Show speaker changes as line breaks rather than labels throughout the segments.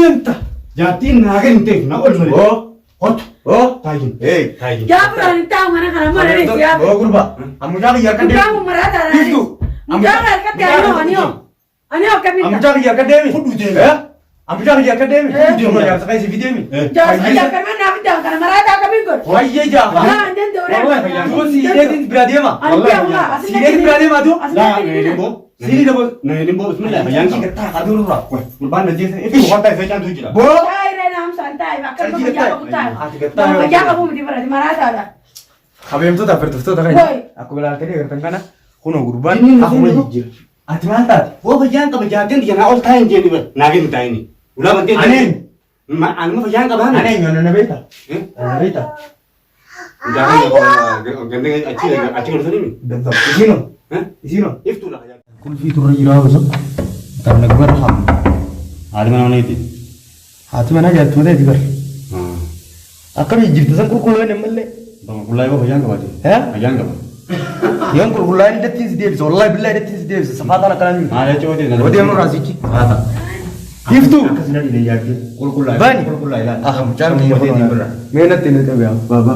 ديمتا
جاتين ناقل انت نقول مري هوت تاين تاين
يا برا انت وانا كان مرة يا
غربا ام جاغ يا كدي
كم مرة ترى ام جاغ كدي انا كمين
ام جاغ يا كدي ام جاغ يا كدي فدو يا سكاي فيديمي
جاغ يا كمان نافدا كان مرة تا كمين كور
وي جا
لا عندن دورة
والله سيدين براديما
والله
سيدين براديما تو
لا نيمبو
سيدي دبو
نيمبو بسم الله
يان كتا ادورو را
قربان نجي اف هوتا فيجان توجلا
بو
هاي رنا ام سانتاي باكر ما جاك بوتا ما جاك ابو مدي برادي مرة تا
خبيم تو دافر تو تا aku bilang tadi kan kana kuno gurban aku menjijil ati manta
هو فيجان قبل جاتين دي انا اول تاين جيني ناقل تايني ولا بنتي
aneh
ما انا ما فيجان قبل
aneh ngana beta beta
jangan gandeng acing urusan ini
بالضبط isino isino
iftu lah
كل في ترى يراوز طب نكبر خم
ada mana itu
hati mana jatuh mana dibar akan hijir tu sang kurkulan yang mele
bang kulai apa fayang kabar
ya
fayang kabar
yang kurkulan ini detin sedih wallahi billahi detin sedih sepatah nak kalam
ada coba dia
oh dia orang raziki ada iftu
kasih nanti dia jadi kulai
bani
kulai lah
ah macam ni dia menat ini tu ya baba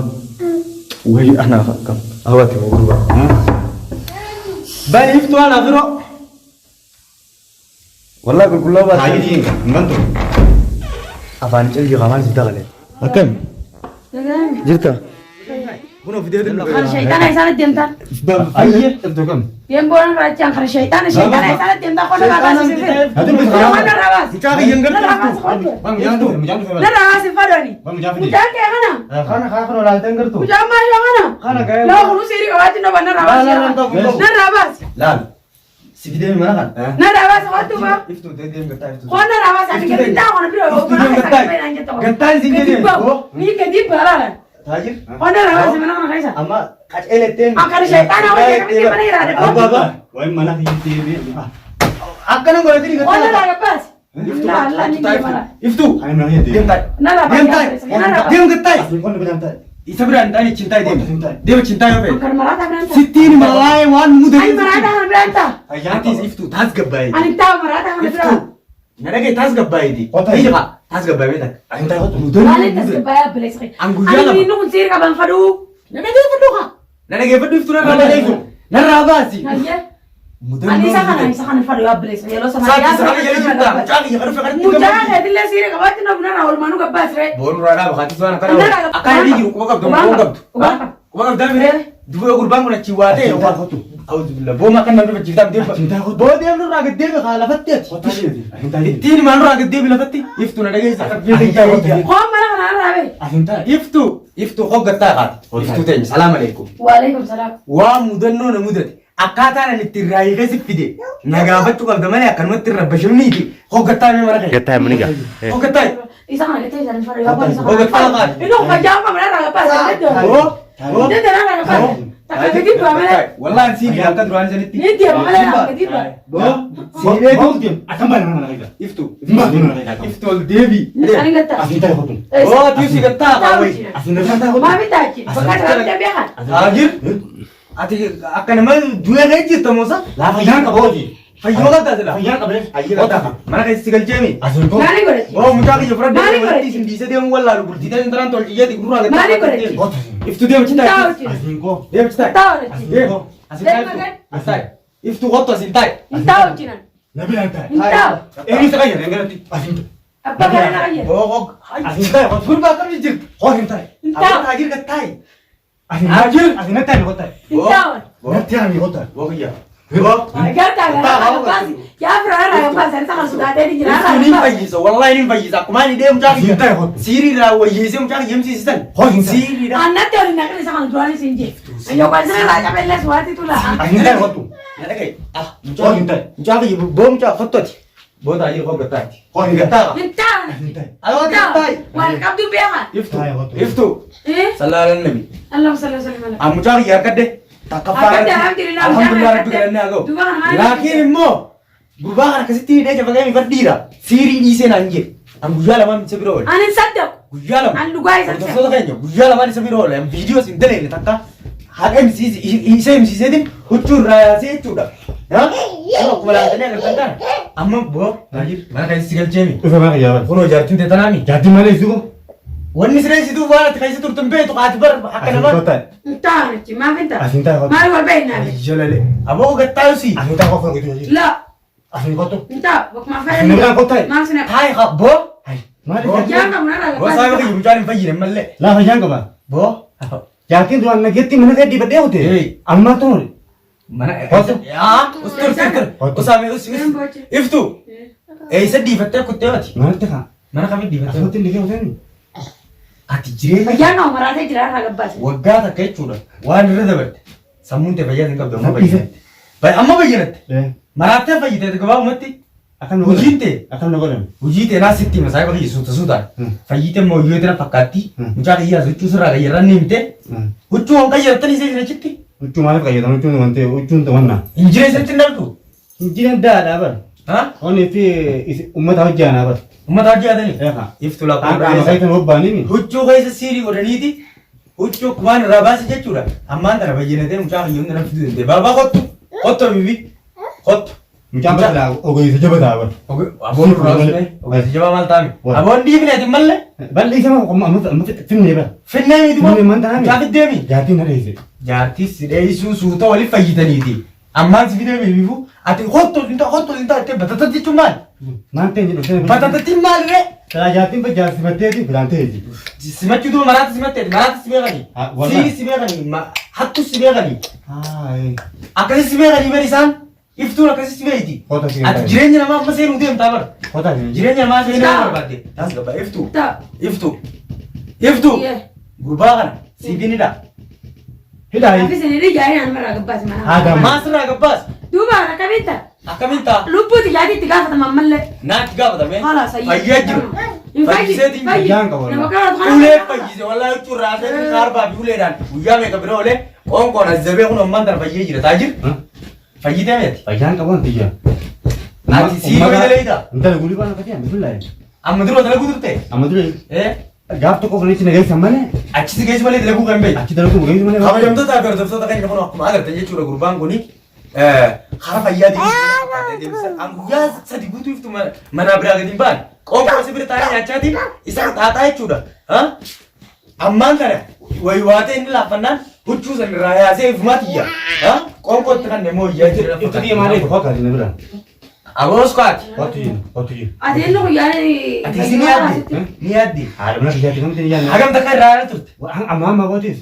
wahai anak kam awat mau berubah bani iftu anak tu والله بقول له بس
هاي دي منتو
افان تجي كمان تدخل اكم جرت كنا فيديو ده
خر شيطان هيسال الدمتا
اي تدكم
يم بورن راجع خر شيطان هيسال الدمتا كنا راس
هذا مش
كنا راس
كاغي ينغر
bang jangan tuh jangan tuh
لا راس فدوني
bang jangan tuh
مجال كيف انا
خانا لا تنغر تو
مجال ما يا انا
خانا جاي
لا خلو سيري قواتي نو بنا راس لا راس
لا si video mana kan
لا راس قلت ما
itu dia dia getar itu
كنا راس انا كنت انا برو
getar sini dia
مي كدي بارا
tajir
كنا راس من انا كايسا
ama kac eleten
اكن شيطان هو كده بنا يراد
baba
wah mana sih ini
akan ngol tadi getar
كنا لا بس لا لا نيجي بنا
itu
ayo nanya dia
diam tak
لا لا
diam tak diam getar
asli kau lebih nanti
Isabran tadi cintai dia cintai apa
كان مراتها برانتا
Sitin malai wan muda
اي مراتها برانتا
Ayantis iftu tas gabay
انا تا مراتها برانتا
Nalagay tas gabay di
Kota
Iya
ini.
ka tas gabay beta
ayo tahu tuh
Muda
قال انت سبايا بليسخي
Ang guyala
انا
ba?
نينو كثير كبان فدو نبي فدوها
Nalagay pa iftu na kalay ko Narabasi
هيا
Muda
انا سخن فدو يا بليسخي يلو سما
Sa sa yali cinta Chaki ya karufa karufa
مجاهد اللي سيري كبات نبنا اول ما نو كباس ري
Bon rada ba khati sana kana Akay di ko kagab dum ko kagab Ko kagab dami re Dubo gurban mo na chiwate
cinta kau tuh
Auzu billah bo makan na cinta dia
cinta kau
Bo dia no raga dia khala fatet
kota dia ayo tahu
Tini man raga dia bila fatti iftu na dagay sa
قوم انا انا رابي
ayo tahu
iftu hogata kat iftu ten salam alaikum
وعليكم السلام
wa mudanno na mudati akata na nitirai gasi fide nagafatu kal damani akan mutir rabashuni di hogata me mara
Gata meniga.
hogata
يسخن اللي تيجي فدو يا بليسخي
hogata kat
انو فجاه ما مرا راغا باس
oh
ده ده راغا باس تكدي بعمل
wallahi sini akan ruan saniti
نيتي بعمل كدي
bo sini
kau
tu
tuh akan mana mana lagi
iftu
mana
iftu al devi
انا قلت
ayo tahu kau tuh
oh tu si gata kawai
ما بتاكي فقط رابي بيها
agir ati akan mal dua gaji tamosa
lah fayang kau sih
fayo gata sila
fayang kau ayo
mana kai sigal jemi
ayo kau
ماني قلت
oh mujaki ya frada
Mari
wati sin bisa dia wala bulti dan taran tol iya di guru agak
Mari korek.
kota
iftu dia mencinta
تاوتي
ayo kau
dia mencinta
تاوتي
dia asin
Dia
tai
makan.
asai iftu goto asin tai
تاوتي نان
nabi nanti
تاو
ini sekarang yang ngerti ayo
ابا كان انا
oh oh
ayo tahu kau
kurba kam jir
kau yang tahu
agir agir ka tai
ayo ayo nanti yang kota
تاو
nanti yang kota
oh iya
oh
قالت انا باس يا فرارا يا باس انت خلاص قاعد تيجي
iftu ni fayisa wallahi ni fayisa kumani dia mujaki
ayo tahu kau
siri ra wa yese mujaki yemsi sisan
Oh, yang
siri ra
انا تقول انك لسه خلاص دواني سنجي ايوه بس انا راجع بلا سواتي طلع
ayo tahu kau tuh
ada kai ah
oh yang tahu
mujaki bom mujaki khototi bo ta yir ko gatai
oh yang
gata
انت
ayo tahu
ayo gatai
والكبد بيها
iftu
Tayo, kau tuh.
iftu
ايه
sallallahu alaihi nabi
اللهم صل وسلم على
amujaki ya kadde takafara
أكد الحمدلله
alhamdulillah rabbil alamin ago lakin mo gubahana kasiti de jabagami bardira siri ni sen anje am guyala man sabiro
انا نصدق
guyala
عن لقاي
so
سكت
so kanya guyala man sabiro am video sin dele takka haga misi ise misi sedin huchur raya se chuda ها أنا كمل عندنا كرتنا أما بو تاجر ما كاي سيجل جيمي
Usa mana ya?
كونو جارتين تتنامي
Jadi mana itu?
والنسرين سيدو وانا تكاي سيدو تنبيه تقعد بر حكنا ما
Kota.
انت ما فهمت
Asinta kota.
ما هو بيننا
جلالي أبو قتايسي
Asinta kota gitu aja.
لا
Asin kota.
انت بك ما
Asin
فاهم
kota.
ما سنة
هاي خب بو
Hai. Mana?
يا كم انا
بو سامي كي يمجاني فجي نملة
Lah hajang kau.
بو
Yakin tuan negeti mana dia di bade hote.
Hey.
Amma tuh.
mana
Kotu.
ya ustur ustur
Kotu.
usami iftu سدي فتح كنت واتي
Mana teh kak?
mana kami di فتح
Hote lagi hote ni.
ati jire
يا نو مراتي جرا حاجة بس
وقاتا كيتشودا وان ردبت سمون تفجأت إنك بدو ما
Tapi
بيجنت باي أما بيجنت
deh.
مراتي فجأت تكبا ومتي
Akan nongol.
وجيتي
Akan nongol.
وجيتي ناس ستي مساي بقي سوتا سوتا فجيتي مو يوتنا فكاتي مجاك هي زوجو سرا غيران نيمتي وجو هم غيرتني زي نشتي
Ucu mana kayak gitu? Ucu nanti ucu tuh mana?
إنجيل سرتنا لكو
Jiran dah apa?
ها
Oh ni fi umat aja apa?
وما تاجي هذا
Ya kak.
يفتو لا
Apa kayak itu lobban ini?
huccuu keessa siirii godhaniiti huccuu waan irraa baase jechuudha ammaan tana fayyinatee mucaa kiyyoon nama fiduu danda'e baabaa kottu bibi kottu
Macam apa lah? Oke itu coba dah apa?
aboon raasne ogeessa jabaa maal taa'ame aboon dhiifneeti malle
Balik sama amma film ni apa?
finnee miti
Filmni mana taa'ame?
mucaa fiddeemi
Jadi nada itu.
jaartis sidheessuu suuta waliif fayyitaniiti ammaan si fidee bibifu ati kottu linta ate batata jechuun maal
Nanti ni dosen.
batatatti maalire
Kalau jadi baca seperti itu berarti itu.
simachuu duuba maraatti simatteeti maraatti si beekanii
Walaa.
siirii si beekanii hattu si beekanii
Ah,
akkasi si beekanii bari isaan iftuun akkasi si beekti
kota sih.
ati jireenya namaa amma seenuu deemtaa bara
Kota sih.
jireenya namaa seenuu barbaadde taas gaba iftuu iftuu gurbaa kana siifinidha
Hidai.
في سنة دي جاي أنا مرة قباس ما
Agama.
maasirraa gabbaas
دوبا أنا كبيتة
akkamiin ta'a
لبوت جادي تقافة مع ملة
naatti gaafatame
خلاص
fayyaa jiru fayyiseeti ulee fayyise wallaahi huccuu raasee kaarbaa fi uleedhaan guyyaa meeqa bira olee qoonqoon azzabee kun ammaan tana fayyee jira taa jiru fayyitee meeti
Bagian kawan tiga.
ati siifaa jaleeyta
Entar guli mana kaya? Betul lah.
amma duroo dalaguu turte
Amat dulu. Gap tu kau kena cina guys sama ni.
achisi geessu malee dalaguu kan beeyi
Aci dalam tu guys mana?
kabajamtoota fi hordoftoota keenya kun akkuma agartan jechuudha gurbaan kuni hara fayyaa deemsa guyyaa sadi guutuu iftu manaa biraa gadi hin baane qoonqoo si bira taa'ee nyaachaatiin isa xaaxaa jechuudha ammaan kana waywaatee inni laaffannaan huccuu san irraa yaasee ifumaa tiyya qoonqootti kan deemoo iyyaa jira
Itu dia mana itu kau kali ni berang.
aboos koati
Waktu.
أدين له يعني
ati isi ni yaaddi ni yaaddi
Ada mana kerja kita mesti jangan.
hagam takka irraa yaala turte
Amma bagus.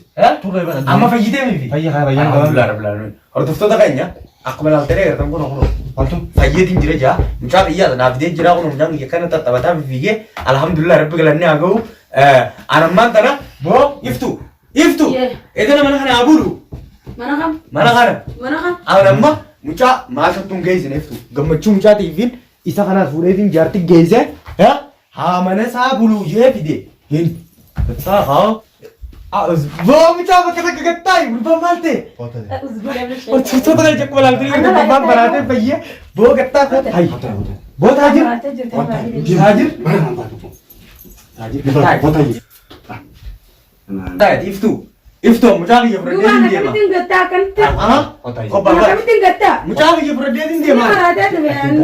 amma fayyitee mifi
Fayyaa kaya bagian kawan.
alhamdulillah rabbil alamin hordoftoota keenya akkuma ilaaltanii agartan kun kun
Waktu.
fayyeetiin jira jaa mucaa xiyyaata naaf dee jira kun mucaan kiyya kana tattabataa fiigee alhamdulillah rabbi galanni haa ga'u anammaan tana boo iftu edana mana kana haa bulu
مناخم
mana kana
مناخم
anamma mucaa maashattuun geessine iftu gammachuu mucaatiifin isa kanaas fuudheetiin jaarti geesse haa mana isaa buluu jee fide hin isaa haa boo mucaa bakka takka gattaayi bulbaan maal ta'e Wantoota kana jechuun walaaltanii kan gubbaan baraatee fayyee boo gattaa koo hayi boo taajir taajir taajir iftu mucaa kiyya fudhadhee hin deema
كم قطع كنت
kobbaa
كم قطع
mucaa kiyya fudhadhee hin deema
مراتي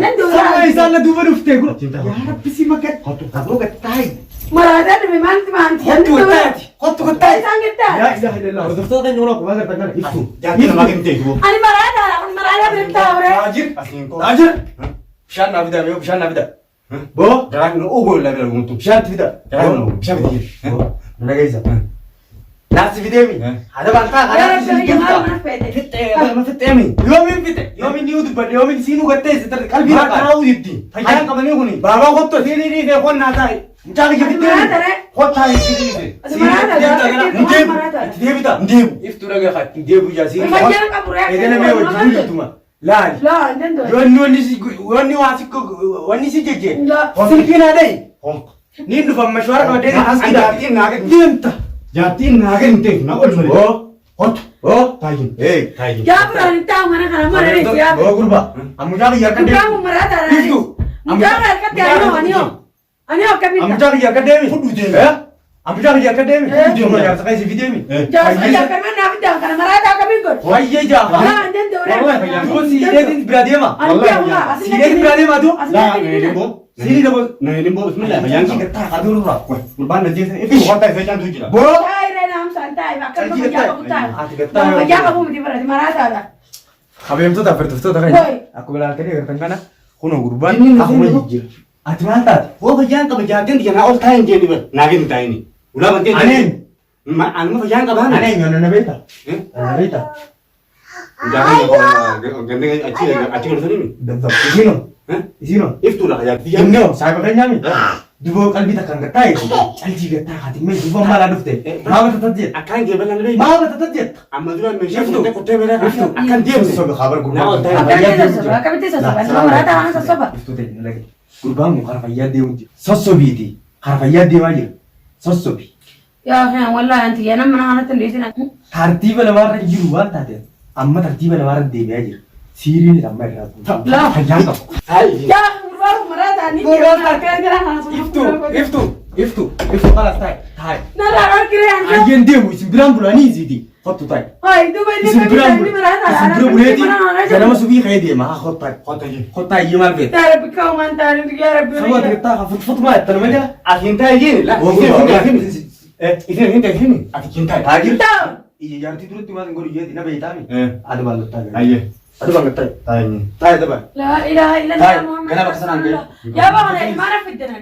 نندو
sabba isaan na duuba dhuftee kun yaa rabbi si makat aboo gattaayi
مراتي ما أنت ما أنت
kottu gattaati kottu gattaayi
إنسان قطع
yaa ilaha illallah hordoftoota keenya kun akkuma agartan kana iftu
Jangan makin tiga.
أنا مراتي بنتاوري
taajir taajir bishaan naa fidaa mee bishaan naa fidaa boo
Jangan lu ugol lagi lagu untuk.
bishaan itti fidaa
Bishaan itti
boo mana geessa naasi fideemi hada baltaa kanaatti si gifta
Apa fitemi?
yoomin fite yoomin ni udubbadhe yoomin siinuu gattee sitar qalbii
Biar
rakaa
tahu itu. Fayyan kapan ni kuni?
baabaa kotto
Ini dia kon natai.
mucaa kiyya fiddeemi
Kota ini.
itti deebita iftu dhagaa kaa itti deebu jaa siin edana mee wajjin jirtuma laali
لا نندو
yoonni wanni si jejjee
لا
silkiin haadhai
Honk.
niin dhufan mashwaara qabadhee
Anda jatin naga.
deemta
Jatin naga inte. Na ol mali.
oo
Hot.
oo
Tayin.
ee
Tayin.
جابر أنت أنا كنا مرة نسيا
oo gurba ammucaa kiyya akka
كم
deemu
مرات أنا
iftu
مجانا كتير أنا أنيو
ammucaa kiyya akka deemi
Fudu deemi.
Ambiya ya kademi. Video ya sakai si video mi.
Jangan jangan mana nak jangan karena merata kami ikut.
Wayye ja.
Ah, dan orang.
Wallahi,
Tu si idin berade ma.
Wallahi,
Si idin berade ma tu.
Nah, ini bo.
Sini dah bo.
Nah, ini bo bismillah. Bayang
Kita
ka.
tak adur lah.
Weh, kurban da jisa. Itu hotai sai jantu jira.
Bo.
Hai Rena, am santai. Makan kamu jangan putar.
Kita.
Jangan kamu mesti berarti merata ada.
Habis itu tak bertutur tak
Boy.
kan. Aku bilang ke dia kan kuno kurban.
Ini
Aku
ini,
mau hijil. Ati mantap.
Wo bayang ka bajatin dia na all time je ni ba. Nagin ta ini. Ulah bantin.
Anin.
Anu mah bayang ka ba?
Aneh ngono na beta.
Eh?
Na beta.
Jangan ko gandeng aci ko sini.
Betul. Isino.
Eh?
Isino.
Iftu lah ya.
Inno, saya pakai nyami. Dubo kalbi tak kan gatai. Alji gatai hati mel dubo malah dufte. Mau tatajit.
Akan dia belan lebih.
Mau tatajit.
Amma dulu mesya ko te bera. Akan dia
So kabar kurban.
Kami tidak sesuatu. Kamu merata orang sesuatu.
Itu teh lagi. Kurban mu harfa yadde unti. Sosobiti. Harfa yadde wajir. Sosobi.
Ya, wallahi anti ya nama anak tendisina.
Tartiba la warra jiruan tade. Amma tartiba la warra debe ajir. Siri ni ramai rabu.
Lah.
Hayang ka.
Hai.
Ya, baru merata ni.
Iftu kalas tay. Tay.
Nara orang kira anda.
Ayen dia mu isim bilang bulani zidi. Hotu tay.
Hai, itu banyak
Isim
kami
bilang
tadi merata.
isim bilang buleti. Jangan masuk bi kaya dia mah hot tay.
Hotai je.
Hot tay yemal bet.
Tara bikau mantar itu ya Rabbi.
Sama kita fut mah tanam aja.
Akinta je lah. Ini sini. Akinta.
Agir.
Tahu.
Iya yarti turut tu mas ngori ye dina be tami. Ada balut tay.
Aye.
Ada banget tay.
Tanya.
Tay ada ba.
La ilaha illallah Muhammad.
Kenapa kesenangan dia?
Ya bang, mana fitnah?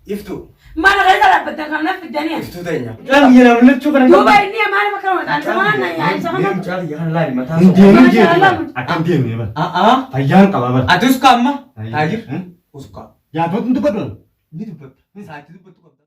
Iftu.
Mana kaya lah betul karena fitnah.
Iftu taynya. Kan iya nama lucu kan.
Dubai ini mana makan makan sama ya sama.
Dia mencari jangan lain mata.
Dia akan dia ni ba. Bayang ka ba.
Atus kamma. Agir.
Hah?
Uska.
Ya betul betul.
Ini tuh. Ini saat itu betul.